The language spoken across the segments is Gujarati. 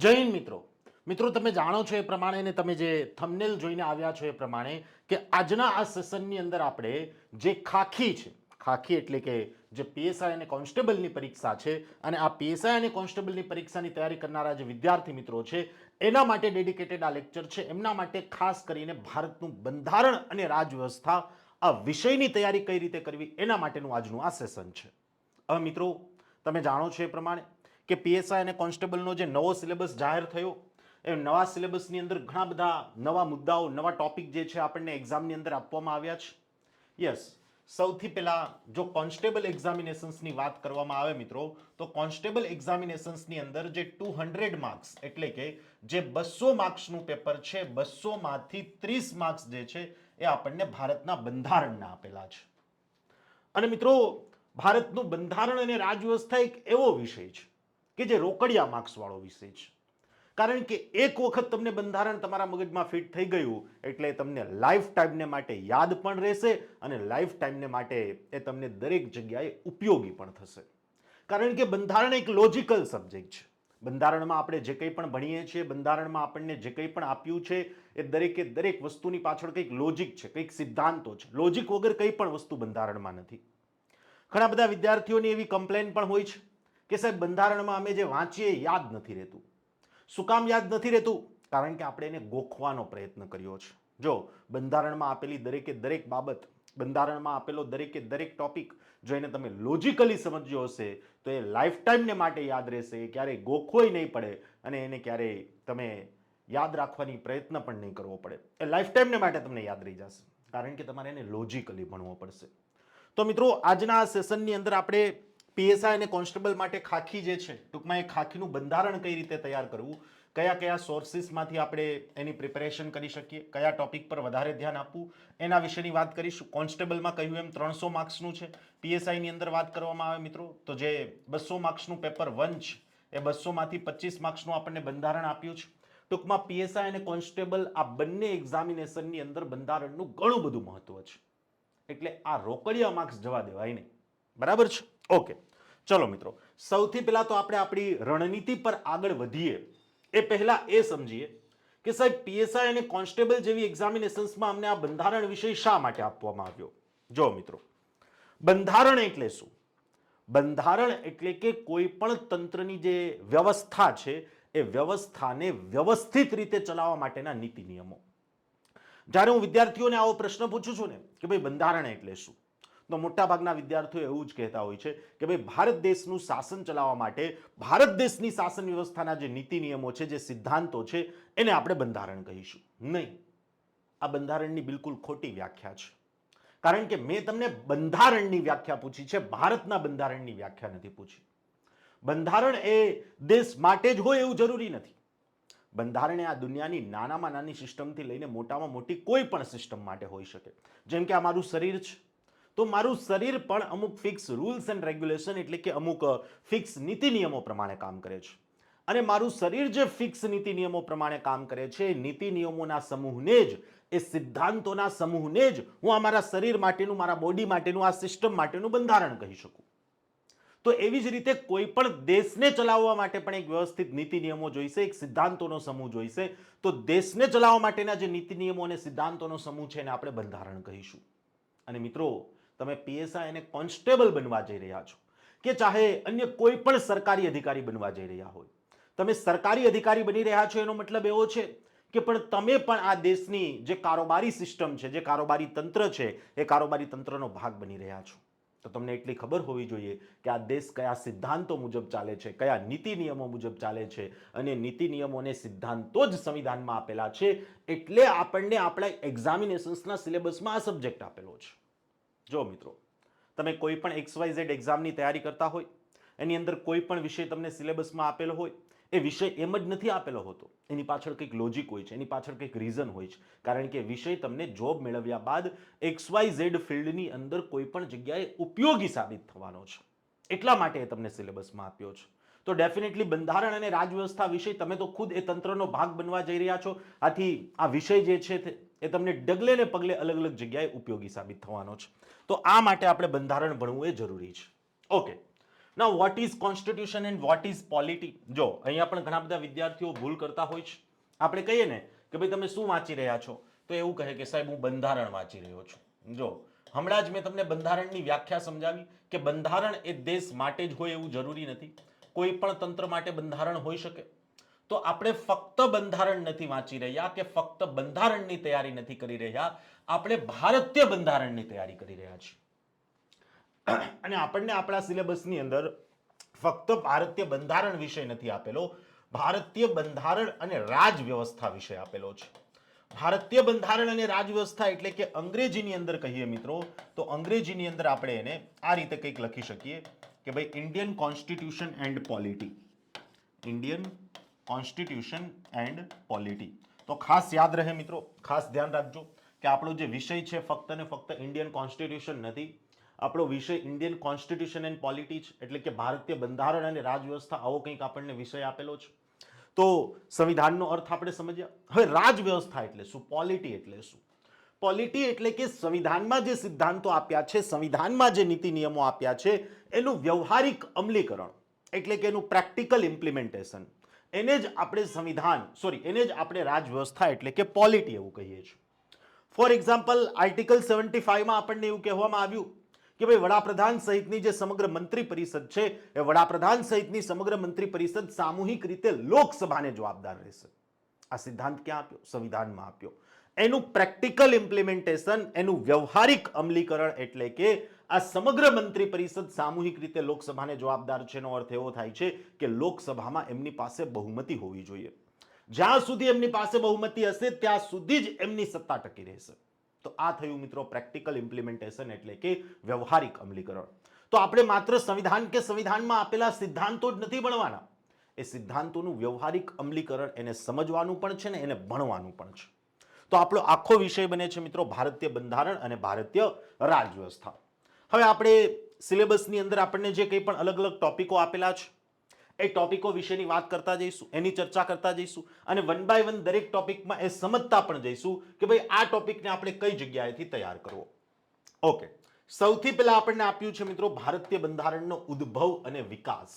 જય હિન્દ મિત્રો તમે જાણો છો એ પ્રમાણે ને તમે જે થંબનેલ જોઈને આવ્યા છો એ પ્રમાણે કે આજના આ સેશનની અંદર આપણે જે ખાખી છે, ખાખી એટલે કે જે પીએસઆઈ અને કોન્સ્ટેબલની પરીક્ષા છે અને આ પીએસઆઈ અને કોન્સ્ટેબલની પરીક્ષાની તૈયારી કરનારા જે વિદ્યાર્થી મિત્રો છે એના માટે ડેડિકેટેડ આ લેક્ચર છે. એમના માટે ખાસ કરીને ભારતનું બંધારણ અને રાજવ્યવસ્થા આ વિષયની તૈયારી કઈ રીતે કરવી એના માટેનું આજનું આ સેશન છે. હવે મિત્રો તમે જાણો છો એ પ્રમાણે કે પીએસઆઈ અને કોન્સ્ટેબલનો જે નવો સિલેબસ જાહેર થયો એ નવા સિલેબસની અંદર ઘણા બધા નવા મુદ્દાઓ, નવા ટોપિક જે છે આપણને એક્ઝામની અંદર આપવામાં આવ્યા છે. યસ, સૌથી પહેલા જો કોન્સ્ટેબલ એક્ઝામિનેશન્સની વાત કરવામાં આવે મિત્રો, તો કોન્સ્ટેબલ એક્ઝામિનેશન્સની અંદર જે 200 માર્ક્સ એટલે કે જે 200 માર્ક્સનું પેપર છે, 200 માંથી 30 માર્ક્સ જે છે એ આપણને ભારતના બંધારણના આપેલા છે. અને મિત્રો ભારતનું બંધારણ અને રાજવ્યવસ્થા એક એવો વિષય છે કે જે રોકડિયા માર્ક્સ વાળો વિષય છે. કારણ કે એક વખત તમને બંધારણ તમારા મગજમાં ફિટ થઈ ગયું એટલે તમને લાઈફ ટાઈમને માટે યાદ પણ રહેશે અને લાઈફ ટાઈમને માટે એ તમને દરેક જગ્યાએ ઉપયોગી પણ થશે. કારણ કે બંધારણ એક લોજિકલ સબ્જેક્ટ છે. બંધારણમાં આપણે જે કંઈ પણ ભણીએ છીએ, બંધારણમાં આપણને જે કંઈ પણ આપ્યું છે એ દરેકે દરેક વસ્તુની પાછળ કંઈક લોજિક છે, કંઈક સિદ્ધાંતો છે. લોજિક વગર કંઈ પણ વસ્તુ બંધારણમાં નથી. ઘણા બધા વિદ્યાર્થીઓની એવી કમ્પ્લેન પણ હોય છે કે સાહેબ બંધારણમાં અમે જે વાંચીએ યાદ નથી રહેતું. શું કામ યાદ નથી રહેતું? કારણ કે આપણે એને ગોખવાનો પ્રયત્ન કર્યો છે. જો બંધારણમાં આપેલી દરેકે દરેક બાબત, બંધારણમાં આપેલો દરેકે દરેક ટોપિક જો એને તમે લોજિકલી સમજ્યો હશે તો એ લાઈફ ટાઈમને માટે યાદ રહેશે, ક્યારેય ગોખવોય નહીં પડે અને એને ક્યારેય તમે યાદ રાખવાની પ્રયત્ન પણ નહીં કરવો પડે. એ લાઈફ ટાઈમને માટે તમને યાદ રહી જશે કારણ કે તમારે એને લોજિકલી ભણવો પડશે. તો મિત્રો આજના આ સેશનની અંદર આપણે પીએસઆઈ અને કોન્સ્ટેબલ માટે ખાખી જે છે, ટૂંકમાં એ ખાખીનું બંધારણ કઈ રીતે તૈયાર કરવું, કયા કયા સોર્સિસમાંથી આપણે એની પ્રિપેરેશન કરી શકીએ, કયા ટોપિક પર વધારે ધ્યાન આપવું, એના વિશેની વાત કરીશું. કોન્સ્ટેબલમાં કહ્યું એમ 300 માર્ક્સનું છે. પીએસઆઈની અંદર વાત કરવામાં આવે મિત્રો તો જે 200 માર્ક્સનું પેપર 1 છે એ 200 માંથી 25 માર્ક્સનું આપણને બંધારણ આપ્યું છે. ટૂંકમાં પીએસઆઈ અને કોન્સ્ટેબલ આ બંને એક્ઝામિનેશનની અંદર બંધારણનું ઘણું બધું મહત્વ છે. એટલે આ રોકડિયા માર્ક્સ જવા દેવાય નહીં. બરાબર છે? ઓકે, ચલો મિત્રો, સૌથી પહેલા તો આપણે આપણી રણનીતિ પર આગળ વધીએ એ પહેલા એ સમજીએ કે સાહેબ પીએસઆઈ અને કોન્સ્ટેબલ જેવી એક્ઝામિનેશન્સમાં અમને આ બંધારણ વિષય શા માટે આપવામાં આવ્યો. જો મિત્રો, બંધારણ એટલે શું? બંધારણ એટલે કે કોઈ પણ તંત્રની જે વ્યવસ્થા છે એ વ્યવસ્થાને વ્યવસ્થિત રીતે ચલાવવા માટેના નીતિ નિયમો. જ્યારે હું વિદ્યાર્થીઓને આવો પ્રશ્ન પૂછું છું ને કે ભાઈ બંધારણ એટલે શું, તો મોટાભાગના વિદ્યાર્થીઓ એવું જ કહેતા હોય છે કે ભાઈ ભારત દેશનું શાસન ચલાવવા માટે ભારત દેશની શાસન વ્યવસ્થાના જે નીતિ નિયમો છે, જે સિદ્ધાંતો છે એને આપણે બંધારણ કહીશું. નહીં, આ બંધારણની બિલકુલ ખોટી વ્યાખ્યા છે. કારણ કે મેં તમને બંધારણની વ્યાખ્યા પૂછી છે, ભારતના બંધારણની વ્યાખ્યા નથી પૂછી. બંધારણ એ દેશ માટે જ હોય એવું જરૂરી નથી. બંધારણ એ આ દુનિયાની નાનામાં નાની સિસ્ટમથી લઈને મોટામાં મોટી કોઈ પણ સિસ્ટમ માટે હોઈ શકે. જેમ કે આ મારું શરીર છે, તો મારું શરીર પણ અમુક ફિક્સ રૂલ્સ એન્ડ રેગ્યુલેશન એટલે કે અમુક ફિક્સ નીતિ નિયમો પ્રમાણે કામ કરે છે. અને મારું શરીર જે ફિક્સ નીતિ નિયમો પ્રમાણે કામ કરે છે, નીતિ નિયમોના સમૂહને જ, એ સિદ્ધાંતોના સમૂહને જ હું અમારા શરીર માટેનું, મારા બોડી માટેનું, આ સિસ્ટમ માટેનું બંધારણ કહી શકું. તો એવી જ રીતે કોઈ પણ દેશને ચલાવવા માટે પણ એક વ્યવસ્થિત નીતિ નિયમો જોઈશે, એક સિદ્ધાંતોનો સમૂહ જોઈશે. તો દેશને ચલાવવા માટેના જે નીતિ નિયમો અને સિદ્ધાંતોનો સમૂહ છે એને આપણે બંધારણ કહીશું. અને મિત્રો, તમે પીએસઆઈ અને કોન્સ્ટેબલ બનવા જઈ રહ્યા છો કે ચાહે અન્ય કોઈ પણ સરકારી અધિકારી બનવા જઈ રહ્યા હોય, તમે સરકારી અધિકારી બની રહ્યા છો એનો મતલબ એવો છે કે પણ તમે પણ આ દેશની જે કારોબારી સિસ્ટમ છે, જે કારોબારી તંત્ર છે, એ કારોબારી તંત્રનો ભાગ બની રહ્યા છો. તો તમને એટલી ખબર હોવી જોઈએ કે આ દેશ કયા સિદ્ધાંતો મુજબ ચાલે છે, કયા નીતિ નિયમો મુજબ ચાલે છે, અને નીતિ નિયમો અને સિદ્ધાંતો જ સંવિધાનમાં આપેલા છે. એટલે આપણને આપણા એક્ઝામિનેશન્સના સિલેબસમાં આ સબ્જેક્ટ આપેલો છે. જો મિત્રો, તમે કોઈ પણ XYZ એક્ઝામની તૈયારી કરતા હોય, એની અંદર કોઈ પણ વિષય તમને સિલેબસમાં આપેલો હોય, એ વિષય એમ જ નથી આપેલો હોતો. એની પાછળ કંઈક લોજિક હોય છે, એની પાછળ કંઈક રીઝન હોય છે. કારણ કે વિષય તમને જોબ મેળવ્યા બાદ XYZ ફિલ્ડની અંદર કોઈ પણ જગ્યાએ ઉપયોગી સાબિત થવાનો છે. એટલા માટે એ તમને સિલેબસમાં આપ્યો છે. તો ડેફિનેટલી બંધારણ અને રાજવ્યવસ્થા વિષય તમે તો ખુદ એ તંત્રનો ભાગ બનવા જઈ રહ્યા છો. આથી આ વિષય જે છે એ તમને ડગલે ને પગલે અલગ અલગ જગ્યાએ ઉપયોગી સાબિત થવાનો છે. તો આ માટે આપણે બંધારણ ભણવું એ જરૂરી છે. Okay, now what is constitution and what is polity? જો અહીંયા પણ ઘણા બધા વિદ્યાર્થીઓ ભૂલ કરતા હોય છે. આપણે કહીએ ને કે ભાઈ તમે શું વાંચી રહ્યા છો, તો એવું કહે કે સાહેબ હું બંધારણ વાંચી રહ્યો છું. જો હમણાં જ મેં તમને બંધારણની વ્યાખ્યા સમજાવી કે બંધારણ એ દેશ માટે જ હોય એવું જરૂરી નથી, કોઈ પણ તંત્ર માટે બંધારણ હોઈ શકે. તો આપણે ફક્ત બંધારણ નથી વાંચી રહ્યા કે ફક્ત બંધારણની તૈયારી નથી કરી રહ્યા, આપણે ભારતીય બંધારણની તૈયારી કરી રહ્યા છીએ. અને આપણને આપણા સિલેબસની અંદર ફક્ત ભારતીય બંધારણ વિષય નથી આપેલો, ભારતીય બંધારણ અને રાજ વ્યવસ્થા વિષય આપેલો છે. ભારતીય બંધારણ અને રાજ વ્યવસ્થા એટલે કે અંગ્રેજીની અંદર કહીએ મિત્રો, તો અંગ્રેજીની અંદર આપણે એને આ રીતે કંઈક લખી શકીએ કે ભાઈ Indian constitution and polity. Indian constitution and polity. તો ખાસ યાદ રહે મિત્રો, ખાસ ધ્યાન રાખજો કે આપણો જે વિષય છે ફક્ત ને ફક્ત ઇન્ડિયન કોન્સ્ટિટ્યુશન નથી, આપણો વિષય ઇન્ડિયન કોન્સ્ટિટ્યુશન એન્ડ પોલિટી છે. એટલે કે ભારતીય બંધારણ અને રાજવ્યવસ્થા, આવો કંઈક આપણને વિષય આપેલો છે. તો સંવિધાનનો અર્થ આપણે સમજ્યા. હવે રાજવ્યવસ્થા એટલે શું, પોલિટી એટલે શું? પોલિટી એટલે કે સંવિધાનમાં જે સિદ્ધાંતો આપ્યા છે, સંવિધાનમાં જે નીતિ નિયમો આપ્યા છે, એનું વ્યવહારિક અમલીકરણ એટલે કે એનું પ્રેક્ટિકલ ઇમ્પ્લિમેન્ટેશન, એને જ આપણે એને જ આપણે રાજવ્યવસ્થા એટલે કે પોલિટી એવું કહીએ છીએ. ફોર એક્ઝામ્પલ આર્ટિકલ 75 માં આપણને એવું કહેવામાં આવ્યું કે ભાઈ વડાપ્રધાન સહિતની જે સમગ્ર મંત્રી પરિષદ છે, એ વડાપ્રધાન સહિતની સમગ્ર મંત્રી પરિષદ સામૂહિક રીતે લોકસભાને જવાબદાર રહેશે. આ સિદ્ધાંત ક્યાં આપ્યો? સંવિધાનમાં આપ્યો. એનું પ્રેક્ટિકલ ઇમ્પ્લિમેન્ટેશન, એનું વ્યવહારિક અમલીકરણ એટલે કે આ સમગ્ર મંત્રી પરિષદ સામૂહિક રીતે લોકસભાને જવાબદાર છે. એનો અર્થ એવો થાય છે કે લોકસભામાં એમની પાસે બહુમતી હોવી જોઈએ. જ્યાં સુધી એમની પાસે બહુમતી હશે ત્યાં સુધી જ એમની સત્તા ટકી રહેશે. તો આ થયું મિત્રો પ્રેક્ટિકલ ઇમ્પ્લિમેન્ટેશન એટલે કે વ્યવહારિક અમલીકરણ. તો આપણે માત્ર સંવિધાન કે સંવિધાનમાં આપેલા સિદ્ધાંતો જ નથી ભણવાના, એ સિદ્ધાંતોનું વ્યવહારિક અમલીકરણ એને સમજવાનું પણ છે ને એને ભણવાનું પણ છે. તો આપણો આખો વિષય બને છે મિત્રો ભારતીય બંધારણ અને ભારતીય રાજવ્યવસ્થા. હવે આપણે સિલેબસની અંદર આપણને જે કંઈ પણ અલગ અલગ ટોપિકો આપેલા છે, એ ટોપિકો વિશેની વાત કરતા જઈશું, એની ચર્ચા કરતા જઈશું અને વન બાય વન દરેક ટોપિકમાં એ સમજતા પણ જઈશું કે ભાઈ આ ટોપિકને આપણે કઈ જગ્યાએથી તૈયાર કરવો. ઓકે, સૌથી પહેલા આપણને આપ્યું છે મિત્રો ભારતીય બંધારણનો ઉદ્ભવ અને વિકાસ.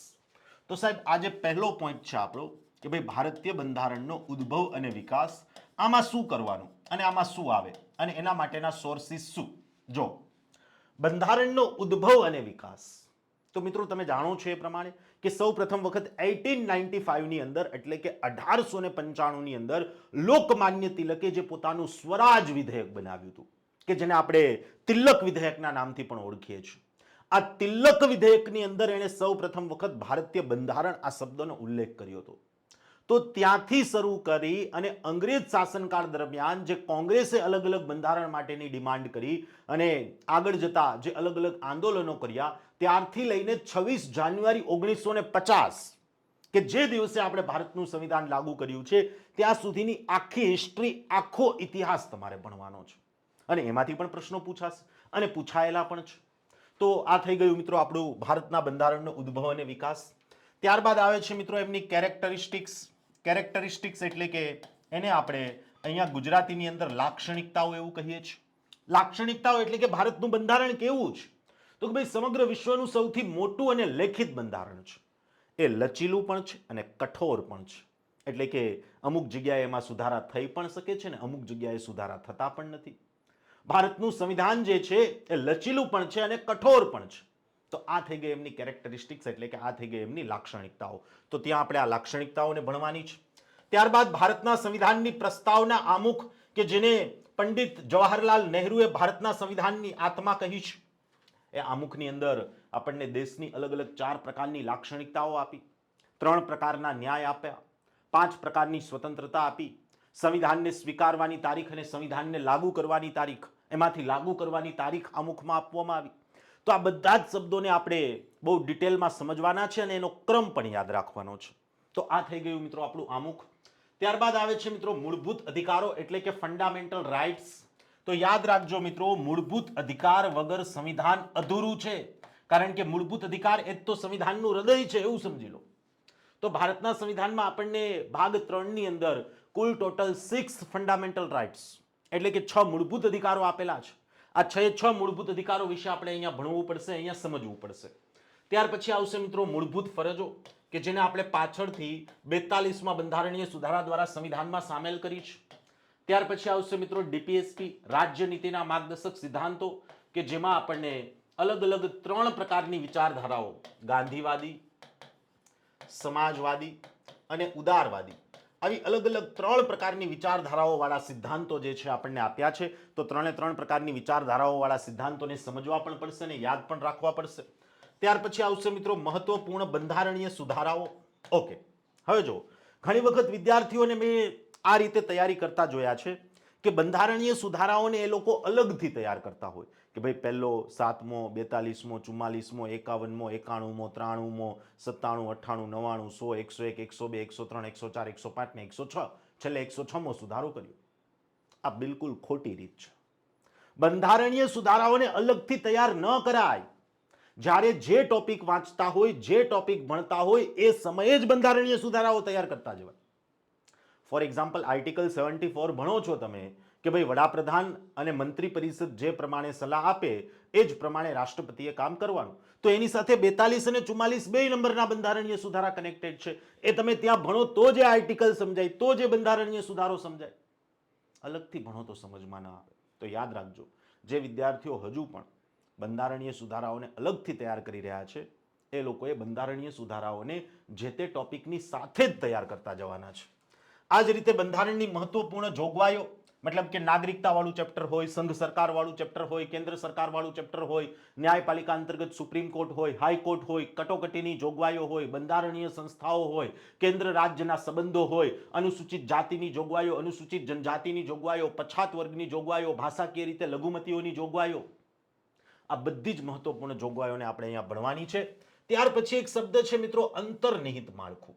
તો સાહેબ આ જે પહેલો પોઈન્ટ છે આપણો કે ભાઈ ભારતીય બંધારણનો ઉદ્ભવ અને વિકાસ, આમાં શું કરવાનું અને આમાં શું આવે અને એના માટેના સોર્સિસ શું. જો બંધારણનો ઉદ્ભવ અને વિકાસ, તો મિત્રો તમે જાણો છો એ પ્રમાણે કે સૌ પ્રથમ વખત 1895 ની અંદર એટલે કે 1895 ની અંદર લોકમાન્ય તિલકે જે પોતાનું સ્વરાજ વિધેયક બનાવ્યું હતું કે જેને આપણે તિલક વિધેયકના નામથી પણ ઓળખીએ છીએ. આ તિલક વિધેયકની અંદર એણે સૌ પ્રથમ વખત ભારતીય બંધારણ આ શબ્દનો ઉલ્લેખ કર્યો હતો. તો ત્યાંથી શરૂ કરી અને અંગ્રેજ શાસનકાળ દરમિયાન જે કોંગ્રેસે અલગ અલગ બંધારણ માટેની ડિમાન્ડ કરી અને આગળ જતા જે અલગ અલગ આંદોલનો કર્યા, ત્યારથી લઈને 26 જાન્યુઆરી 1950 કે જે દિવસે આપણે ભારતનું સંવિધાન લાગુ કર્યું છે ત્યાં સુધીની આખી હિસ્ટ્રી, આખો ઇતિહાસ તમારે ભણવાનો છે અને એમાંથી પણ પ્રશ્નો પૂછાશે અને પૂછાયેલા પણ છે. તો આ થઈ ગયું મિત્રો આપણું ભારતના બંધારણનો ઉદ્ભવ અને વિકાસ. ત્યારબાદ આવે છે મિત્રો એમની કેરેક્ટરિસ્ટિક્સ. કેરેક્ટરિસ્ટિક્સ એટલે કે એને આપણે અહીંયા ગુજરાતીની અંદર લાક્ષણિકતાઓ એવું કહીએ છીએ. લાક્ષણિકતાઓ એટલે કે ભારતનું બંધારણ કેવું છે, તો કે ભાઈ સમગ્ર વિશ્વનું સૌથી મોટું અને લેખિત બંધારણ છે. એ લચીલું પણ છે અને કઠોર પણ છે. એટલે કે અમુક જગ્યાએ એમાં સુધારા થઈ પણ શકે છે ને અમુક જગ્યાએ સુધારા થતા પણ નથી. ભારતનું સંવિધાન જે છે એ લચીલું પણ છે અને કઠોર પણ છે. તો આ થઈ ગઈ એમની કેરેક્ટરિસ્ટિક્સ એટલે કે આ થઈ ગઈ એમની લાક્ષણિકતાઓ. તો ત્યાં આપણે આ લાક્ષણિકતાઓને ભણવાની છે. ત્યારબાદ ભારતના સંવિધાનની પ્રસ્તાવના આમુખ કે જેને પંડિત જવાહરલાલ નહેરુએ ભારતના સંવિધાનની આત્મા કહી છે. એ આમુખની અંદર આપણને દેશની અલગ અલગ 4 પ્રકારની લાક્ષણિકતાઓ આપી, 3 પ્રકારના ન્યાય આપ્યા, 5 પ્રકારની સ્વતંત્રતા આપી, સંવિધાનને સ્વીકારવાની તારીખ અને સંવિધાનને લાગુ કરવાની તારીખ, એમાંથી લાગુ કરવાની તારીખ આમુખમાં આપવામાં આવી. તો આ બધા જ શબ્દોને આપણે બહુ ડિટેલમાં સમજવાના છે અને એનો ક્રમ પણ યાદ રાખવાનો છે. તો આ થઈ ગયું મિત્રો આપણું આમુખ. ત્યારબાદ આવે છે મિત્રો મૂળભૂત અધિકારો એટલે કે ફંડામેન્ટલ રાઇટ્સ. તો યાદ રાખજો મિત્રો, મૂળભૂત અધિકાર વગર સંવિધાન અધૂરું છે, કારણ કે મૂળભૂત અધિકાર એ જ તો સંવિધાનનું હૃદય છે એવું સમજી લો. તો ભારતના સંવિધાનમાં આપણને ભાગ 3 ની અંદર કુલ ટોટલ 6 ફંડામેન્ટલ રાઇટ્સ એટલે કે 6 મૂળભૂત અધિકારો આપેલા છે. આ 6 મૂળભૂત અધિકારો વિશે આપણે અહીંયા ભણવું પડશે, અહીંયા સમજવું પડશે. ત્યાર પછી આવશે મિત્રો મૂળભૂત ફરજો કે જેને આપણે પાછળથી 42માં બંધારણીય સુધારા દ્વારા સંવિધાનમાં સામેલ કરી છે. ત્યાર પછી આવશે મિત્રો ડીપીએસપી રાજ્ય નીતિના માર્ગદર્શક સિદ્ધાંતો કે જેમાં આપણને અલગ અલગ 3 પ્રકારની વિચારધારાઓ ગાંધીવાદી, સમાજવાદી અને ઉદારવાદી આવી અલગ અલગ 3 પ્રકારની વિચારધારાઓ વાળા સિદ્ધાંતો જે છે આપણને આપ્યા છે. તો 3 પ્રકારની વિચારધારાઓ વાળા સિદ્ધાંતોને સમજવા પણ પડશે અને યાદ પણ રાખવા પડશે. ત્યાર પછી આવશે મિત્રો મહત્વપૂર્ણ બંધારણીય સુધારાઓ. ઓકે, હવે જો ઘણી વખત વિદ્યાર્થીઓને મેં આ રીતે તૈયારી કરતા જોયા છે કે બંધારણીય સુધારાઓને એ લોકો અલગથી તૈયાર કરતા હોય કે ભાઈ પહેલો 7મો 42મો 44મો 51મો 91મો 93મો 97 98 99 100 101 102 103 104 105 ને 106 છેલ્લે 106મો સુધારો કર્યો. આ બિલકુલ ખોટી રીત છે. બંધારણીય સુધારાઓને અલગથી તૈયાર ન કરાય. જ્યારે જે ટોપિક વાંચતા હોય, જે ટોપિક ભણતા હોય એ સમયે જ બંધારણીય સુધારાઓ તૈયાર કરતા જવાય. ફોર એક્ઝામ્પલ આર્ટિકલ 74 ભણો છો તમે કે ભાઈ વડાપ્રધાન અને મંત્રી પરિષદ જે પ્રમાણે સલાહ આપે એ જ પ્રમાણે રાષ્ટ્રપતિએ કામ કરવાનું. તો એની સાથે 42 અને 44 બે નંબરના બંધારણીય સુધારા કનેક્ટેડ છે. એ તમે ત્યાં ભણો તો જે આર્ટિકલ સમજાય, તો જે બંધારણીય સુધારો સમજાય. અલગથી ભણો તો સમજમાં ના આવે. તો યાદ રાખજો, જે વિદ્યાર્થીઓ હજુ પણ બંધારણીય સુધારાઓને અલગથી તૈયાર કરી રહ્યા છે એ લોકોએ બંધારણીય સુધારાઓને જે તે ટોપિકની સાથે જ તૈયાર કરતા જવાના છે. આ જ રીતે બંધારણની મહત્વપૂર્ણ જોગવાઈઓ મતલબ કે નાગરિકતા વાળું ચેપ્ટર હોય, સંઘ સરકાર વાળું ચેપ્ટર હોય, કેન્દ્ર સરકાર વાળું ચેપ્ટર હોય, ન્યાયપાલિકા અંતર્ગત સુપ્રીમ કોર્ટ હોય, હાઈકોર્ટ હોય, કટોકટીની જોગવાઈઓ હોય, બંધારણીય સંસ્થાઓ હોય, કેન્દ્ર રાજ્યના સંબંધો હોય, અનુસૂચિત જાતિની જોગવાઈઓ, અનુસૂચિત જનજાતિની જોગવાઈઓ, પછાત વર્ગની જોગવાઈઓ, ભાષાકીય રીતે લઘુમતીઓની જોગવાઈઓ, આ બધી જ મહત્વપૂર્ણ જોગવાઈઓને આપણે અહીંયા ભણવાની છે. ત્યાર પછી એક શબ્દ છે મિત્રો અંતર્નિહિત માળખું.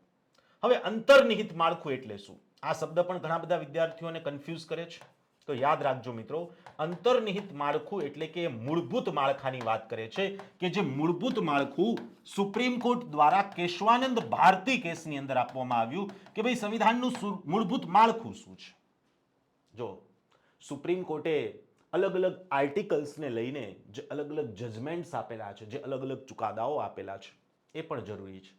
હવે અંતર્નિહિત માળખું એટલે શું? આ શબ્દ પણ ઘણા બધા વિદ્યાર્થીઓને કન્ફ્યુઝ કરે છે. તો યાદ રાખજો મિત્રો, અંતર્નિહિત માળખું એટલે કે મૂળભૂત માળખાની વાત કરે છે કે જે મૂળભૂત માળખું સુપ્રીમ કોર્ટ દ્વારા કેશવાનંદ ભારતી કેસની અંદર આપવામાં આવ્યું કે ભાઈ સંવિધાનનું મૂળભૂત માળખું શું છે. જો સુપ્રીમ કોર્ટે અલગ અલગ આર્ટિકલ્સને લઈને જે અલગ અલગ જજમેન્ટ્સ આપેલા છે, જે અલગ અલગ ચુકાદાઓ આપેલા છે એ પણ જરૂરી છે.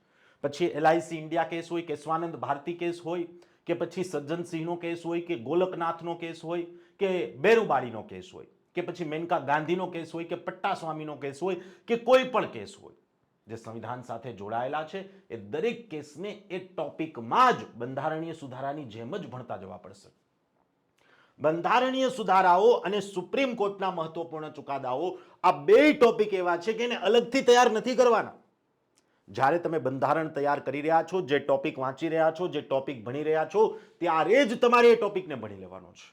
પછી એલઆઈસી ઇન્ડિયા કેસ હોય, કેશવાનંદ ભારતી કેસ હોય કે પછી સજ્જનસિંહનો કેસ હોય કે ગોલકનાથનો કેસ હોય કે બેરુબાડીનો કેસ હોય કે પછી મેનકા ગાંધીનો કેસ હોય કે પટ્ટાસ્વામીનો કેસ હોય કે કોઈ પણ કેસ હોય જે સંવિધાન સાથે જોડાયેલા છે એ દરેક કેસને એ ટોપિકમાં જ બંધારણીય સુધારાની જેમ જ ભણતા જવા પડશે. બંધારણીય સુધારાઓ અને સુપ્રીમ કોર્ટના મહત્વપૂર્ણ ચુકાદાઓ આ બે ટોપિક એવા છે કે એને અલગથી તૈયાર નથી કરવાના. જ્યારે તમે બંધારણ તૈયાર કરી રહ્યા છો, જે ટોપિક વાંચી રહ્યા છો, જે ટોપિક ભણી રહ્યા છો, ત્યારે જ તમારે એ ટોપિકને ભણી લેવાનો છે.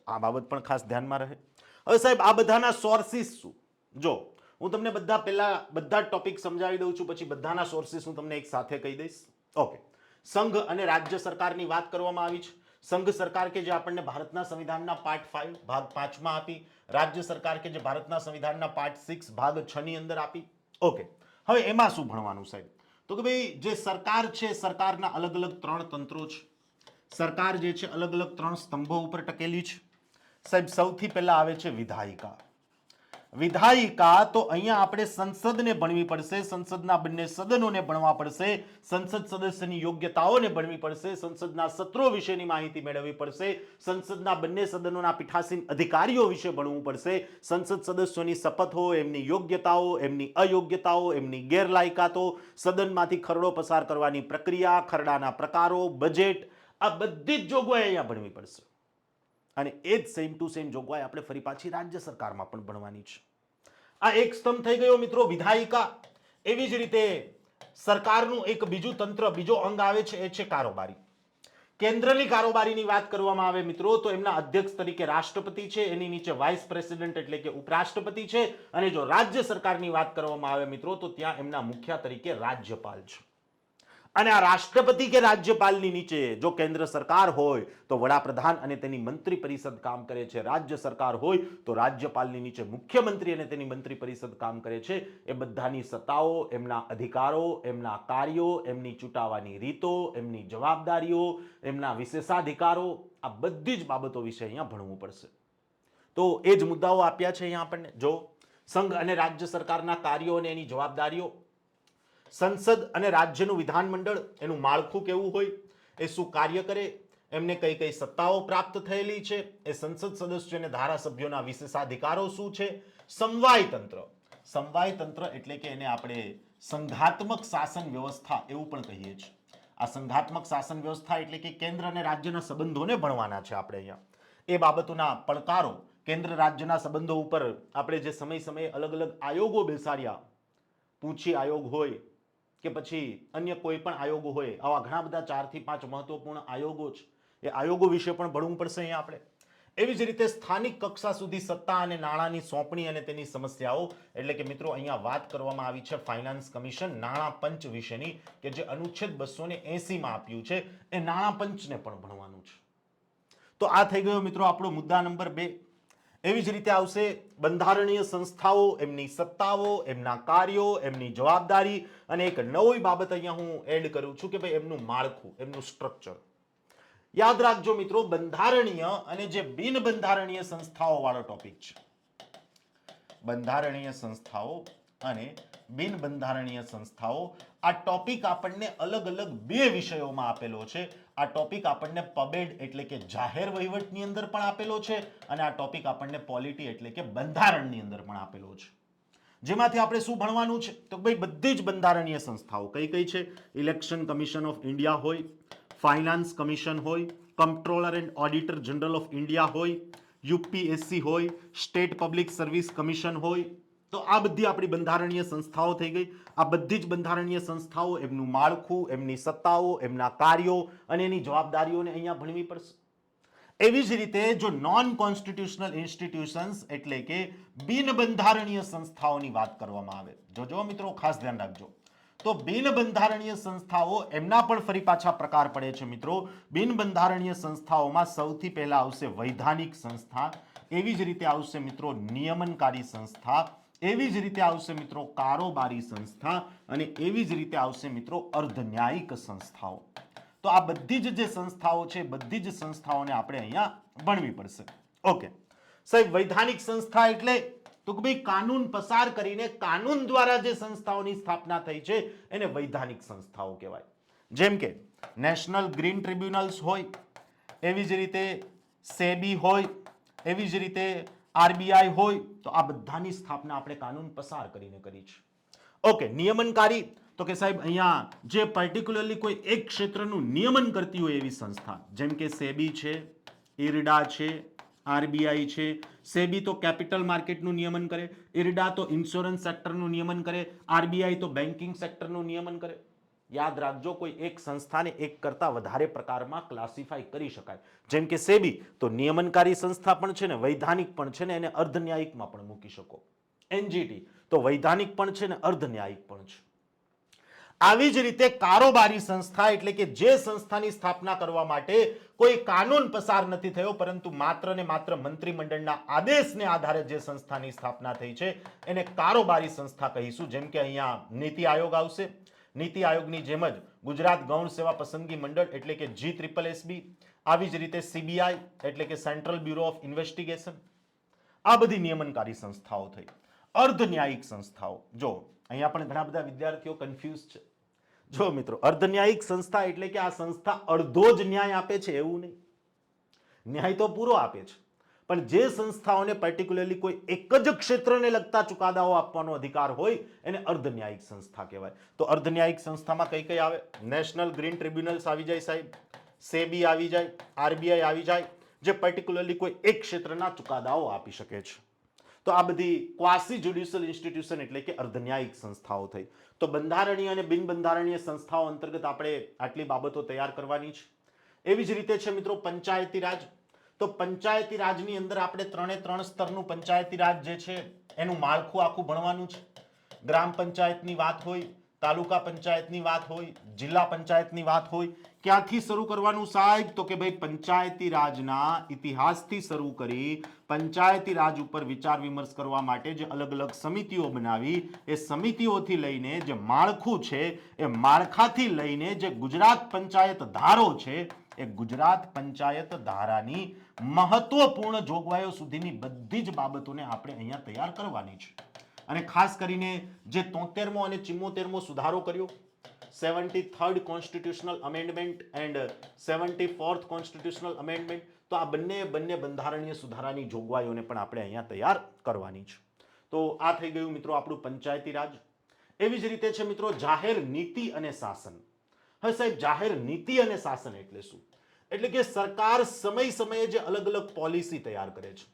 આ બાબત પણ ખાસ ધ્યાનમાં રહે. હવે સાહેબ આ બધાના સોર્સિસ શું? જો હું તમને બધા જ ટોપિક સમજાવી દઉં છું, પછી બધાના સોર્સિસ હું તમને એક સાથે કહી દઈશ. ઓકે, સંઘ અને રાજ્ય સરકારની વાત કરવામાં આવી છે. સંઘ સરકાર કે જે આપણને ભારતના સંવિધાનના પાર્ટ 5 ભાગ 5માં આપી, રાજ્ય સરકાર કે જે ભારતના સંવિધાનના પાર્ટ 6 ભાગ 6 ની અંદર આપી. ઓકે, હવે એમાં શું ભણવાનું સાહેબ? તો કે ભાઈ જે સરકાર છે, સરકારના અલગ અલગ 3 તંત્રો છે. સરકાર જે છે અલગ અલગ 3 સ્તંભો ઉપર ટકેલી છે. સાહેબ સૌથી પહેલા આવે છે વિધાયિકા. વિધાયિકા તો અહીંયા આપણે સંસદને ભણવી પડશે, સંસદના બંને સદનોને ભણવા પડશે, સંસદ સદસ્યની યોગ્યતાઓને ભણવી પડશે, સંસદના સત્રો વિશેની માહિતી મેળવવી પડશે, સંસદના બંને સદનોના પીઠાસીન અધિકારીઓ વિશે ભણવું પડશે, સંસદ સદસ્યોની શપથો, એમની યોગ્યતાઓ, એમની અયોગ્યતાઓ, એમની ગેરલાયકાતો, સદનમાંથી ખરડો પસાર કરવાની પ્રક્રિયા, ખરડાના પ્રકારો, બજેટ, આ બધી જ જોગવાઈ અહીંયા ભણવી પડશે. અને એ જ સેમ ટુ સેમ જોગવાઈ આપણે ફરી પાછી રાજ્ય સરકારમાં પણ ભણવાની છે. આ એક સ્તંભ થઈ ગયો મિત્રો વિધાયિકા. એવી જ રીતે સરકારનું એક બીજું તંત્ર, બીજો અંગ આવે છે એ છે કારોબારી. કેન્દ્રની કારોબારીની વાત કરવામાં આવે મિત્રો તો એમના અધ્યક્ષ તરીકે રાષ્ટ્રપતિ છે, એની નીચે વાઇસ પ્રેસિડેન્ટ એટલે કે ઉપરાષ્ટ્રપતિ છે, અને જો રાજ્ય સરકારની વાત કરવામાં આવે મિત્રો તો ત્યાં એમના મુખ્ય તરીકે રાજ્યપાલ છે. અને આ રાષ્ટ્રપતિ કે રાજ્યપાલની નીચે જો કેન્દ્ર સરકાર હોય તો વડાપ્રધાન અને તેની મંત્રી પરિષદ કામ કરે છે, રાજ્ય સરકાર હોય તો રાજ્યપાલની નીચે મુખ્યમંત્રી અને તેની મંત્રી પરિષદ કામ કરે છે. એ બધાની સત્તાઓ, એમના અધિકારો, એમના કાર્યો, એમની ચૂંટાવાની રીતો, એમની જવાબદારીઓ, એમના વિશેષાધિકારો, આ બધી જ બાબતો વિશે અહીંયા ભણવું પડશે. તો એ જ મુદ્દાઓ આપ્યા છે અહીંયા આપણને. જો સંઘ અને રાજ્ય સરકારના કાર્યો અને એની જવાબદારીઓ, સંસદ અને રાજ્યનું વિધાનમંડળ એનું માળખું કેવું હોય, એ શું કાર્ય કરે, એમને કઈ કઈ સત્તાઓ પ્રાપ્ત થયેલી છે, એ સંસદ સદસ્યો અને ધારાસભ્યોના વિશેષાધિકારો શું છે, સમવાય તંત્ર. સમવાય તંત્ર એટલે કે એને આપણે સંઘાત્મક શાસન વ્યવસ્થા એવું પણ કહીએ છીએ. આ સંઘાત્મક શાસન વ્યવસ્થા એટલે કે કેન્દ્ર અને રાજ્યના સંબંધોને ભણવાના છે આપણે અહીંયા. એ બાબતોના પડકારો, કેન્દ્ર રાજ્યના સંબંધો ઉપર આપણે જે સમય સમયે અલગ અલગ આયોગો બેસાડ્યા, પૂંછી આયોગ હોય કે પછી અન્ય કોઈ પણ આયોગો હોય, આવા ઘણા બધા 4 થી 5 મહત્વપૂર્ણ આયોગો છે. એ આયોગો વિશે પણ ભણવું પડશે અહીંયા આપણે. એવી જ રીતે સ્થાનિક કક્ષા સુધી સત્તા અને નાણાંની સોંપણી અને તેની સમસ્યાઓ, એટલે કે મિત્રો અહીંયા વાત કરવામાં આવી છે ફાઇનાન્સ કમિશન નાણાં પંચ વિશેની, કે જે અનુચ્છેદ 280 માં આપ્યું છે, એ નાણાં પંચને પણ ભણવાનું છે. તો આ થઈ ગયો મિત્રો આપણો મુદ્દા નંબર 2. એવી જ રીતે આવશે બંધારણીય સંસ્થાઓ, એમની સત્તાઓ, એમના કાર્યો, એમની જવાબદારી, અને એક નવી બાબત અહીંયા હું એડ કરું છું કે ભાઈ એમનું માળખું, એમનું સ્ટ્રક્ચર. યાદ રાખજો મિત્રો, બંધારણીય અને જે બિન બંધારણીય સંસ્થાઓ વાળો ટોપિક છે. બંધારણીય સંસ્થાઓ અને બિન બંધારણીય સંસ્થાઓ, આ ટોપિક આપણને અલગ અલગ 2 વિષયોમાં આપેલો છે. આ ટોપિક આપણને પબેડ એટલે કે જાહેર વહીવટની અંદર પણ આપેલો છે, અને આ ટોપિક આપણને પોલિટી એટલે કે બંધારણની અંદર પણ આપેલો છે. જેમાંથી આપણે શું ભણવાનું છે તો ભાઈ બધી જ બંધારણીય સંસ્થાઓ કઈ કઈ છે. ઇલેક્શન કમિશન ઓફ ઇન્ડિયા હોય, ફાઇનાન્સ કમિશન હોય, comptroller and auditor general of India હોય, યુપીએસસી હોય, સ્ટેટ પબ્લિક સર્વિસ કમિશન હોય. તો આ બધી આપણી બંધારણીય સંસ્થાઓ થઈ ગઈ. આ બધી જ બંધારણીય સંસ્થાઓ, એમનું માળખું, એમની સત્તાઓ, એમના કાર્યો અને એની જવાબદારીઓને અહીંયા ભણવી પડશે. એવી જ રીતે જો નોન કોન્સ્ટિટ્યુશનલ ઇન્સ્ટિટ્યુશન્સ એટલે કે બિન બંધારણીય સંસ્થાઓની વાત કરવામાં આવે, જોજો મિત્રો ખાસ ધ્યાન રાખજો, તો બિન બંધારણીય સંસ્થાઓ એમના પણ ફરી પાછા પ્રકાર પડે છે મિત્રો. બિન બંધારણીય સંસ્થાઓમાં સૌથી પહેલા આવશે વૈધાનિક સંસ્થા, એવી જ રીતે આવશે મિત્રો નિયમનકારી સંસ્થા, એવી જ રીતે આવશે મિત્રો કારોબારી સંસ્થા, અને એવી જ રીતે આવશે મિત્રો અર્ધન્યાયિક સંસ્થાઓ. તો આ બધી જ જે સંસ્થાઓ છે, બધી જ સંસ્થાઓને આપણે અહીંયા ભણવી પડશે. ઓકે સાહેબ, વૈધાનિક સંસ્થા એટલે તો કે ભાઈ કાનૂન પસાર કરીને કાનૂન દ્વારા જે સંસ્થાઓની સ્થાપના થઈ છે એને વૈધાનિક સંસ્થાઓ કહેવાય. જેમ કે નેશનલ ગ્રીન ટ્રિબ્યુનલ્સ હોય, એવી જ રીતે સેબી હોય, એવી જ રીતે આરબીઆઈ હોય. તો આ બધાની સ્થાપના આપણે કાનૂન પસાર કરીને કરી છે. ઓકે, નિયમનકારી તો કે સાહેબ અહીંયા જે પર્ટિક્યુલરલી કોઈ એક ક્ષેત્રનું નિયમન કરતી હોય એવી સંસ્થા, જેમ કે સેબી છે, ઇરડા છે, આરબીઆઈ છે. સેબી તો કેપિટલ માર્કેટનું નિયમન કરે, ઇરડા તો ઇન્સ્યોરન્સ સેક્ટરનું નિયમન કરે, આરબીઆઈ તો બેન્કિંગ સેક્ટરનું નિયમન કરે. યાદ રાખજો, કોઈ એક સંસ્થાને એક કરતા વધારે પ્રકારમાં ક્લાસિફાઈ કરી શકાય. જેમ કે સેબી તો નિયમનકારી સંસ્થા પણ છે ને વૈધાનિક પણ છે ને એને અર્ધન્યાયિકમાં પણ મૂકી શકો. એનજીટી તો વૈધાનિક પણ છે ને અર્ધન્યાયિક પણ છે. આવી જ રીતે કારોબારી સંસ્થા એટલે કે જે સંસ્થાની સ્થાપના કરવા માટે કોઈ કાનૂન પસાર નથી થયો, પરંતુ માત્ર ને માત્ર મંત્રીમંડળના આદેશને આધારે જે સંસ્થાની સ્થાપના થઈ છે એને કારોબારી સંસ્થા કહીશું. જેમ કે અહીંયા નીતિ આયોગ આવશે. નીતિ આયોગની જેમ જ ગુજરાત ગૌણ સેવા પસંદગી મંડળ એટલે કે GSSB, આવી જ રીતે CBI એટલે કે સેન્ટ્રલ બ્યુરો ઓફ ઇન્વેસ્ટિગેશન. આ બધી નિયમનકારી સંસ્થાઓ થઈ. અર્ધન્યાયિક સંસ્થાઓ, જો અહીંયા પણ ઘણા બધા વિદ્યાર્થીઓ કન્ફ્યુઝ છે. જો મિત્રો, અર્ધન્યાયિક સંસ્થા એટલે કે આ સંસ્થા અડધો જ ન્યાય આપે છે એવું નહીં, ન્યાય તો પૂરો આપે છે, પણ જે સંસ્થાઓને પર્ટિક્યુલરલી કોઈ એક જ ક્ષેત્રને લગતા ચુકાદાઓ આપવાનો અધિકાર હોય એને અર્ધન્યાયિક સંસ્થા કહેવાય. તો અર્ધન્યાયિક સંસ્થામાં કઈ કઈ આવે? નેશનલ ગ્રીન ટ્રિબ્યુનલ્સ આવી જાય સાહેબ, સેબી આવી જાય, આરબીઆઈ આવી જાય, જે પર્ટિક્યુલરલી કોઈ એક ક્ષેત્રના ચુકાદાઓ આપી શકે છે. તો આ બધી ક્વાસી જ્યુડિશિયલ ઇન્સ્ટિટ્યુશન એટલે કે અર્ધન્યાયિક સંસ્થાઓ થઈ. તો બંધારણીય અને બિન બંધારણીય સંસ્થાઓ અંતર્ગત આપણે આટલી બાબતો તૈયાર કરવાની છે. એવી જ રીતે છે મિત્રો પંચાયતી રાજ. તો પંચાયતી રાજની અંદર આપણે 3 સ્તરનું પંચાયતી રાજ જે છે એનું માળખું આખું ભણવાનું છે. ગ્રામ પંચાયતની વાત હોય, તાલુકા પંચાયતની વાત હોય, જિલ્લા પંચાયતની વાત હોય, ક્યાંથી શરૂ કરવાનું સાહેબ? તો કે ભાઈ પંચાયતી રાજના ઇતિહાસથી શરૂ કરી પંચાયતી રાજ ઉપર વિચાર વિમર્શ કરવા માટે જે અલગ અલગ સમિતિઓ બનાવી, એ સમિતિઓથી લઈને જે માળખું છે એ માળખાથી લઈને જે ગુજરાત પંચાયત ધારો છે એ ગુજરાત પંચાયત ધારાની મહત્વપૂર્ણ જોગવાઈઓ સુધીની બધી જ બાબતોને આપણે અહીંયા તૈયાર કરવાની છે. અને ખાસ કરીને જે 73મો અને 74મો સુધારો કર્યો, 73rd constitutional amendment and 74th constitutional amendment, તો આ બંને બંધારણીય સુધારાની જોગવાઈઓને પણ આપણે અહીંયા તૈયાર કરવાની છે. તો આ થઈ ગયું મિત્રો આપણું પંચાયતી રાજ. એવી જ રીતે છે મિત્રો જાહેર નીતિ અને શાસન. હવે સાહેબ જાહેર નીતિ અને શાસન એટલે શું? એટલે કે સરકાર સમય સમયે જે અલગ અલગ પોલિસી તૈયાર કરે છે,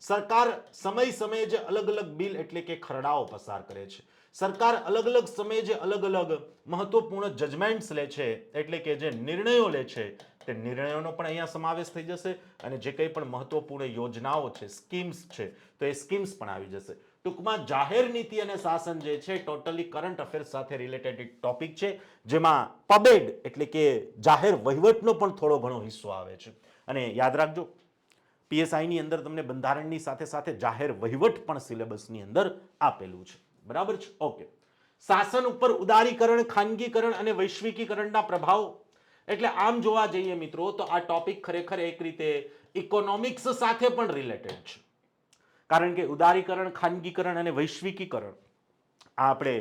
સરકાર સમય સમયે જે અલગ અલગ બિલ એટલે કે ખરડાઓ પસાર કરે છે, સરકાર અલગ અલગ સમયે જે અલગ અલગ મહત્વપૂર્ણ જજમેન્ટ્સ લે છે એટલે કે જે નિર્ણયો લે છે, તે નિર્ણયોનો પણ અહીંયા સમાવેશ થઈ જશે અને જે કંઈ પણ મહત્વપૂર્ણ યોજનાઓ છે, સ્કીમ્સ છે, તો એ સ્કીમ્સ પણ આવી જશે. ટૂંકમાં જાહેર નીતિ અને શાસન જે છે ટોટલી કરંટ અફેર્સ સાથે રિલેટેડ ટોપિક છે, જેમાં પબેડ એટલે કે જાહેર વહીવટનો પણ થોડો ઘણો હિસ્સો આવે છે. અને યાદ રાખજો પીએસઆઈની અંદર તમને બંધારણની સાથે સાથે જાહેર વહીવટ પણ સિલેબસની અંદર આપેલું છે. બરાબર છે? ઓકે. શાસન ઉપર ઉદારીકરણ, ખાનગીકરણ અને વૈશ્વિકીકરણના પ્રભાવ. એટલે આમ જોવા જઈએ મિત્રો તો આ ટોપિક ખરેખર એક રીતે ઇકોનોમિક્સ સાથે પણ રિલેટેડ છે. કારણ કે ઉદારીકરણ, ખાનગીકરણ અને વૈશ્વિકીકરણ આ આપણે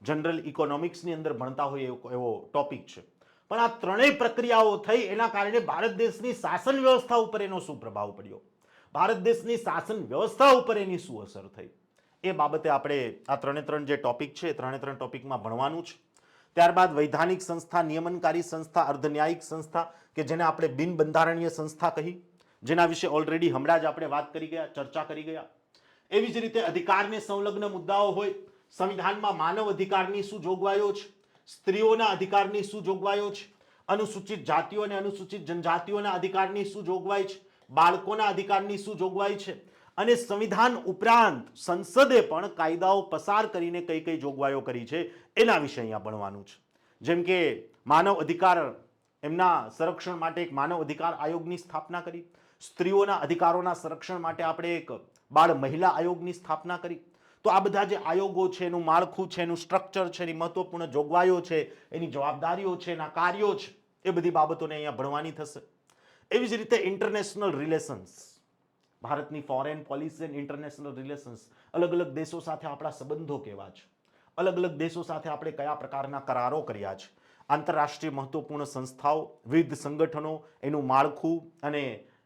જનરલ ઇકોનોમિક્સની અંદર ભણતા હોઈએ એવો ટોપિક છે. પણ આ ત્રણેય પ્રક્રિયાઓ થઈ એના કારણે ભારત દેશની શાસન વ્યવસ્થા ઉપર એનો શું પ્રભાવ પડ્યો, ભારત દેશની શાસન વ્યવસ્થા ઉપર એની શું અસર થઈ, એ બાબતે આપણે આ ત્રણ જે ટોપિક છે ત્રણે ત્રણ ટોપિકમાં ભણવાનું છે. ત્યારબાદ વૈધાનિક સંસ્થા, નિયમનકારી સંસ્થા, અર્ધન્યાયિક સંસ્થા કે જેને આપણે બિન બંધારણીય સંસ્થા કહી, જેના વિશે ઓલરેડી હમણાં જ આપણે વાત કરી ગયા, ચર્ચા કરી ગયા. એવી જ રીતે અધિકારને સંલગ્ન મુદ્દાઓ હોય, સંવિધાનમાં માનવ અધિકારની શું જોગવાઈઓ છે, સ્ત્રીઓના અધિકારની શું જોગવાઈઓ છે, અનુસૂચિત જાતિઓ અને અનુસૂચિત જનજાતિઓના અધિકારની શું જોગવાઈ છે, બાળકોના અધિકારની શું જોગવાઈ છે, અને સંવિધાન ઉપરાંત સંસદે પણ કાયદાઓ પસાર કરીને કઈ કઈ જોગવાઈઓ કરી છે એના વિશે અહીંયા ભણવાનું છે. જેમ કે માનવ અધિકાર એમના સંરક્ષણ માટે એક માનવ અધિકાર આયોગની સ્થાપના કરી, સ્ત્રીઓના અધિકારોના સંરક્ષણ માટે આપણે એક બાળ મહિલા આયોગની સ્થાપના કરી. તો આ બધા જે આયોગો છે એનું માળખું છે, એનું સ્ટ્રક્ચર છે, એની મહત્વપૂર્ણ જોગવાઈઓ છે, એની જવાબદારીઓ છે, એના કાર્યો છે, એ બધી બાબતોને અહીંયા ભણવાની થશે. એવી જ રીતે ઇન્ટરનેશનલ રિલેશન્સ, ભારતની foreign policy and international relations, અલગ અલગ દેશો સાથે આપણા સંબંધો કેવા છે, અલગ અલગ દેશો સાથે આપણે કયા પ્રકારના કરારો કર્યા છે, આંતરરાષ્ટ્રીય મહત્વપૂર્ણ સંસ્થાઓ, વિવિધ સંગઠનો, એનું માળખું અને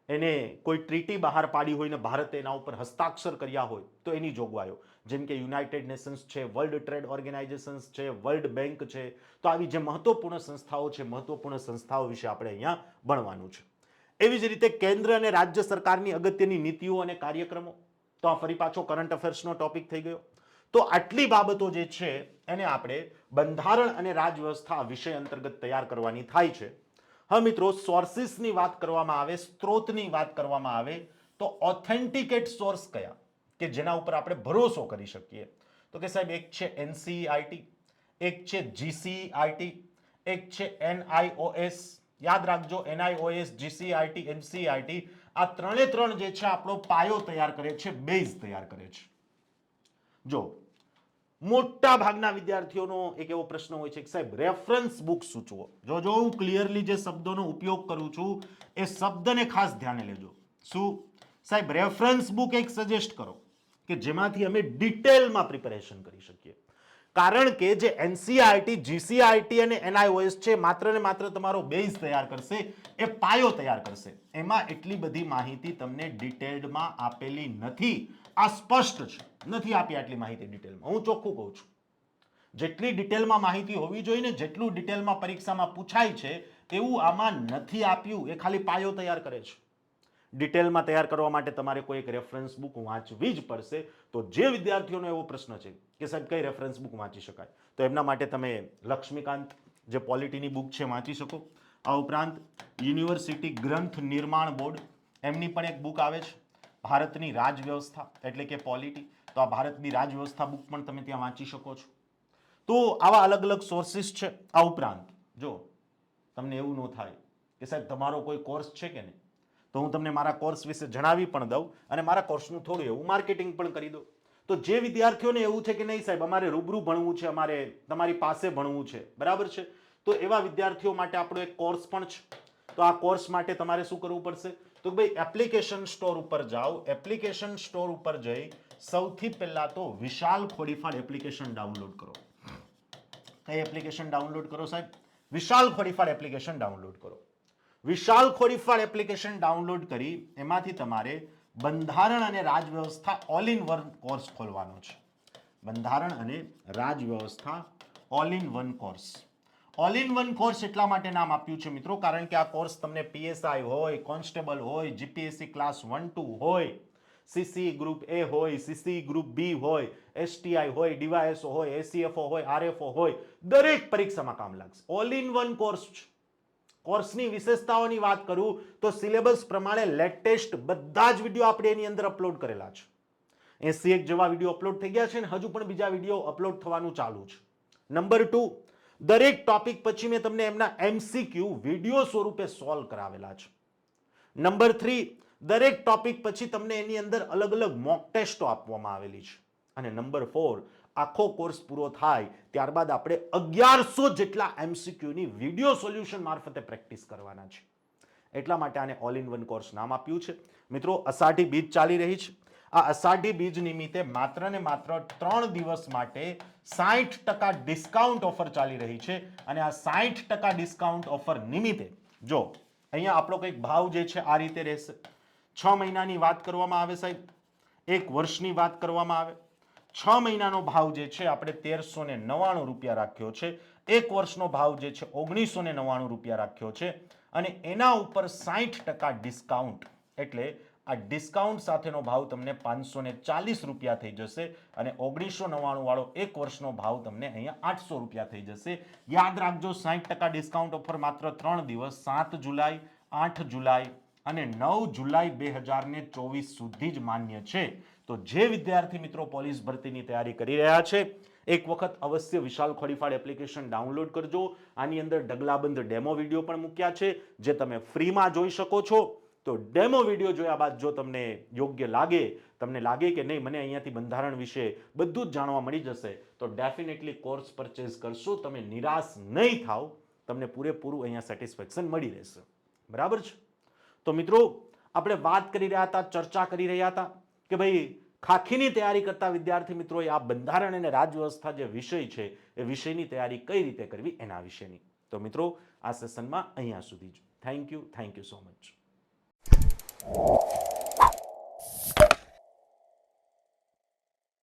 એને કોઈ ટ્રીટી બહાર પાડી હોય ને ભારતે એના ઉપર હસ્તાક્ષર કર્યા હોય તો એની જોગવાઈઓ, જેમ કે યુનાઇટેડ નેશન્સ છે, વર્લ્ડ ટ્રેડ ઓર્ગેનાઇઝેશન્સ છે, વર્લ્ડ બેંક છે, તો આવી જે મહત્વપૂર્ણ સંસ્થાઓ છે, મહત્વપૂર્ણ સંસ્થાઓ વિશે આપણે અહીંયા ભણવાનું છે. એવી જ રીતે કેન્દ્ર અને રાજ્ય સરકારની અગત્યની નીતિઓ અને કાર્યક્રમો, તો આ ફરી પાછો કરંટ અફેર્સનો ટોપિક થઈ ગયો. તો આટલી બાબતો જે છે એને આપણે બંધારણ અને રાજવ્યવસ્થા વિષય અંતર્ગત તૈયાર કરવાની થાય છે. હા મિત્રો, સોર્સિસની વાત કરવામાં આવે, સ્ત્રોતની વાત કરવામાં આવે તો ઓથેન્ટિકેટ સોર્સ કયા કે જેના ઉપર આપણે ભરોસો કરી શકીએ, તો કે સાહેબ એક છે એનસીઈઆરટી, એક છે જીસીઈઆરટી, એક છે એનઆઈઓએસ. યાદ રાખજો, એનઆઈઓએસ, જીસીઈઆરટી, એનસીઈઆરટી આ ત્રણ જે છે આપણો પાયો તૈયાર કરે છે, બેઝ તૈયાર કરે છે. જો મોટા ભાગના વિદ્યાર્થીઓનો એક એવો પ્રશ્ન હોય છે કે સાહેબ રેફરન્સ બુક સૂચવો. જો હું ક્લિયરલી જે શબ્દોનો ઉપયોગ કરું છું એ શબ્દને ખાસ ધ્યાને લેજો. શું સાહેબ? રેફરન્સ બુક એક સજેસ્ટ કરો કે જેમાંથી અમે ડિટેલમાં પ્રિપેરેશન કરી શકીએ. કારણ કે જે એનસીઈઆરટી, જીસીઈઆરટી અને એનઆઈઓએસ છે માત્ર ને માત્ર તમારો બેઝ તૈયાર કરશે, એ પાયો તૈયાર કરશે. એમાં એટલી બધી માહિતી તમને ડિટેલ્ડમાં આપેલી નથી. આ સ્પષ્ટ છે, નથી આપી આટલી માહિતી ડિટેલમાં. હું ચોખ્ખું કહું છું, જેટલી ડિટેલમાં માહિતી હોવી જોઈએ ને, જેટલું ડિટેલમાં પરીક્ષામાં પૂછાય છે એવું આમાં નથી આપ્યું. એ ખાલી પાયો તૈયાર કરે છે. ડિટેલમાં તૈયાર કરવા માટે તમારે કોઈ એક રેફરન્સ બુક વાંચવી જ પડશે. તો જે વિદ્યાર્થીઓનો એવો પ્રશ્ન છે કે સાહેબ કઈ રેફરન્સ બુક વાંચી શકાય, તો એમના માટે તમે લક્ષ્મીકાંત જે પોલિટીની બુક છે વાંચી શકો. આ ઉપરાંત યુનિવર્સિટી ગ્રંથ નિર્માણ બોર્ડ એમની પણ એક બુક આવે છે, ભારતની રાજવ્યવસ્થા એટલે કે પોલિટી. તો આ ભારતની રાજવ્યવસ્થા બુક પણ તમે ત્યાં વાંચી શકો છો. તો આવા અલગ અલગ સોર્સિસ છે. આ ઉપરાંત જો તમને એવું ન થાય કે સાહેબ તમારો કોઈ કોર્સ છે કે નહીં, તો હું તમને મારા કોર્સ વિશે જણાવી પણ દઉં અને મારા કોર્સનું થોડું એવું માર્કેટિંગ પણ કરી દઉં. તો જે વિદ્યાર્થીઓને એવું છે કે નહીં સાહેબ અમારે રૂબરૂ ભણવું છે, અમારે તમારી પાસે ભણવું છે, બરાબર છે, તો એવા વિદ્યાર્થીઓ માટે આપણો એક કોર્સ પણ છે. તો આ કોર્સ માટે તમારે શું કરવું પડશે, તો ભાઈ એપ્લિકેશન સ્ટોર ઉપર જાઓ, એપ્લિકેશન સ્ટોર ઉપર જઈ સૌથી પહેલા તો વિશાલ ખોડીફાળ એપ્લિકેશન ડાઉનલોડ કરો. કઈ એપ્લિકેશન ડાઉનલોડ કરો સાહેબ? વિશાલ ખોડીફાળ એપ્લિકેશન ડાઉનલોડ કરો. વિશાલ ખોડીફાળ એપ્લિકેશન ડાઉનલોડ કરી એમાંથી તમારે બંધારણ અને રાજવ્યવસ્થા ઓલ ઇન વન કોર્સ ખોલવાનો છે. બંધારણ અને રાજવ્યવસ્થા all in one course. All in one course એટલા માટે નામ આપ્યું છે મિત્રો, કારણ કે આ કોર્સ તમને પીએસઆઈ હોય, કોન્સ્ટેબલ હોય, જીપીએસસી ક્લાસ 1-2 હોય, સીસી ગ્રુપ એ હોય, સીસી ગ્રુપ બી હોય, એસટીઆઈ હોય, ડીવાયએસઓ હોય, એસીએફઓ હોય, આરએફઓ હોય, દરેક પરીક્ષામાં કામ લાગશે. ઓલ ઇન વન કોર્સ છે. કોર્સની વિશેષતાઓની વાત કરું તો સિલેબસ પ્રમાણે લેટેસ્ટ બધા જ વિડીયો આપણે એની અંદર અપલોડ કરેલા છે. 81 જેવા વિડીયો અપલોડ થઈ ગયા છે અને હજુ પણ બીજા વિડીયો અપલોડ થવાનું ચાલુ છે. નંબર 2, દરેક ટોપિક પછી મેં તમને એમના એમસીક્યુ વિડીયો સ્વરૂપે સોલ્વ કરાવેલા છે. નંબર 3, દરેક ટોપિક પછી તમને એની અંદર અલગ અલગ મોક ટેસ્ટો આપવામાં આવેલી છે. અને નંબર 4, આખો કોર્સ પૂરો થાય ત્યારબાદ આપણે 1100 જેટલા એમસીક્યુની વિડીયો સોલ્યુશન મારફતે પ્રેક્ટિસ કરવાના છે. એટલા માટે આને ઓલ ઇન વન કોર્સ નામ આપ્યું છે. મિત્રો, અષાઢી બીજ ચાલી રહી છે. આ અષાઢી બીજ નિમિત્તે માત્ર ને માત્ર 3 દિવસ માટે 60% ડિસ્કાઉન્ટ ઓફર ચાલી રહી છે. અને આ 60% ડિસ્કાઉન્ટ ઓફર નિમિત્તે જો અહીંયા આપણો કંઈક ભાવ જે છે આ રીતે રહેશે. 6 મહિનાની વાત કરવામાં આવે સાહેબ, 1 વર્ષની વાત કરવામાં આવે, 6 મહિનાનો ભાવ જે છે આપણે 1399 રૂપિયા રાખ્યો છે. 1 વર્ષનો ભાવ જે છે 1999 રૂપિયા રાખ્યો છે. અને એના ઉપર 60% ડિસ્કાઉન્ટ એટલે આ ડિસ્કાઉન્ટ સાથેનો ભાવ તમને 540 રૂપિયા થઈ જશે. અને 1999 વાળો 1 વર્ષનો ભાવ તમને અહીંયા 800 રૂપિયા થઈ જશે. યાદ રાખજો, 60% ડિસ્કાઉન્ટ ઓફર માત્ર 3 દિવસ 7 જુલાઈ, 8 જુલાઈ અને 9 જુલાઈ 2024 સુધી જ માન્ય છે. તો જે વિદ્યાર્થી મિત્રો પોલીસ ભરતીની તૈયારી કરી રહ્યા છે, એક વખત અવશ્ય વિશાલ ખોડીફાળ એપ્લિકેશન ડાઉનલોડ કરજો. આની અંદર ઢગલાબંધ ડેમો વિડીયો પણ મૂક્યા છે જે તમે ફ્રીમાં જોઈ શકો છો. તો ડેમો વિડીયો જોયા બાદ જો તમને યોગ્ય લાગે, તમને લાગે કે નહીં મને અહીંયાથી બંધારણ વિશે બધું જ જાણવા મળી જશે, તો ડેફિનેટલી કોર્સ પરચેઝ કરશો. તમે નિરાશ નહીં થાવ, તમને પૂરેપૂરું અહીંયા સેટિસ્ફેક્શન મળી રહેશે. બરાબર છે? તો મિત્રો, આપણે વાત કરી રહ્યા હતા, ચર્ચા કરી રહ્યા હતા કે ભાઈ ખાખીની તૈયારી કરતા વિદ્યાર્થી મિત્રોએ આ બંધારણ અને રાજવ્યવસ્થા જે વિષય છે એ વિષયની તૈયારી કઈ રીતે કરવી એના વિશેની. તો મિત્રો, આ સેશનમાં અહીંયા સુધી જ. Thank you so much.